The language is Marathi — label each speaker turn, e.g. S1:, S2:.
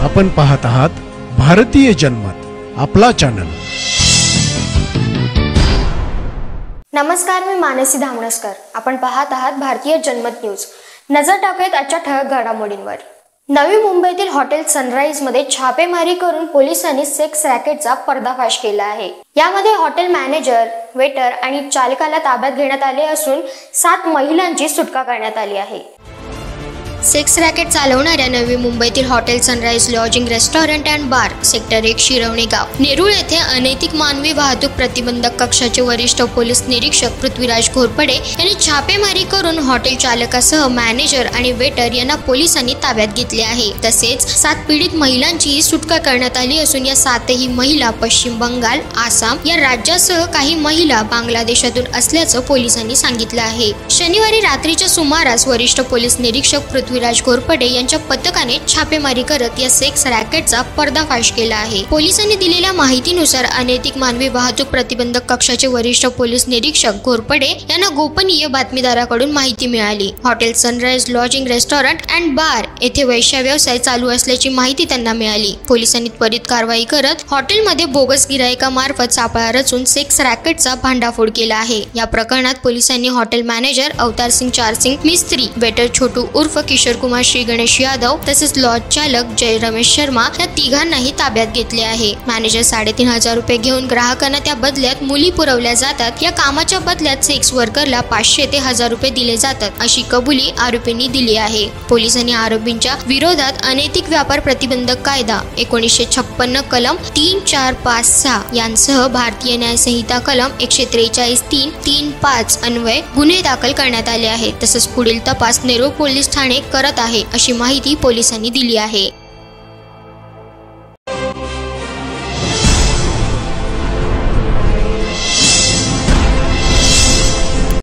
S1: आपण पाहत आहात भारतीय जनमत, आपला चॅनल।
S2: नमस्कार, मी मानसी धामणसकर। आपण पाहत आहात भारतीय जनमत न्यूज। नजर टाकूयात आजच्या ठळक घडामोडींवर। नवी मुंबईतील हॉटेल सनराइज मध्ये छापेमारी करून पोलिसांनी सेक्स रॅकेटचा पर्दाफाश केला आहे। यामध्ये हॉटेल मॅनेजर, वेटर आणि चालकाला ताब्यात घेण्यात आले असून 7 महिलांची सुटका करण्यात आली आहे। सेक्स रॅकेट चालवणाऱ्या नवी मुंबईतील hotel sunrise lodging restaurant and bar sector 1 Shirvane गाव नेरूळ येथे अनैतिक मानवी वाहतूक प्रतिबंधक कक्षाचे वरिष्ठ पोलीस निरीक्षक पृथ्वीराज घोरपडे यांनी छापेमारी करून हॉटेल चालकासह मॅनेजर आणि वेटर यांना पोलिसांनी ताब्यात घेतले आहे। तसेच 7 पीडित महिलांची सुटका करण्यात आली असून या 7ही महिला पश्चिम बंगाल, आसाम या राज्यासह काही महिला बांगलादेशातून असल्याचं पोलिसांनी सांगितलं आहे। शनिवारी रात्रीच्या सुमारास वरिष्ठ पोलीस निरीक्षक पृथ्वीराज घोरपडे यांच्या पथकाने छापेमारी करत या सेक्स रॅकेटचा पर्दाफाश केला आहे। पोलिसांनी दिलेल्या माहितीनुसार अनैतिक मानवी वाहतूक प्रतिबंधक कक्षाचे वरिष्ठ पोलीस निरीक्षक घोरपडे यांना गोपनीय बातमीदाराकडून माहिती मिळाली। Hotel sunrise lodging restaurant and bar येथे वैश्य व्यवसाय चालू असल्याची माहिती त्यांना मिळाली। पोलिसांनी त्वरित कारवाई करत हॉटेलमध्ये बोगस गिरायकामार्फत सापळा रचून सेक्स रॅकेटचा भांडाफोड केला आहे। या प्रकरणात पोलिसांनी हॉटेल मॅनेजर अवतार सिंग चारसिंग, मिस्त्री वेटर छोटू उर्फ किशोर कुमार श्री गणेश यादव तसेच लॉज चालक जय रमेश शर्मा या तिघांनाही ताब्यात घेतले आहे। मॅनेजर 3,500 रुपये घेऊन ग्राहकांना त्या बदल्यात मुली पुरवल्या जातात। या कामाच्या बदल्यात सेक्स वर्करला 500 ते 1000 रुपये दिले जातात अशी कबुली आरोपींनी दिली आहे। पोलिसांनी आरोपींच्या विरोधात अनैतिक व्यापार प्रतिबंधक कायदा 1956 कलम 3456 यांसह भारतीय न्याय संहिता कलम 143(3)(3)(5) अन्वये गुन्हे दाखल करण्यात आले आहेत। तसेच पुढील तपास नेरूळ पोलीस ठाणे करत आहे अशी माहिती पोलिसांनी दिली आहे।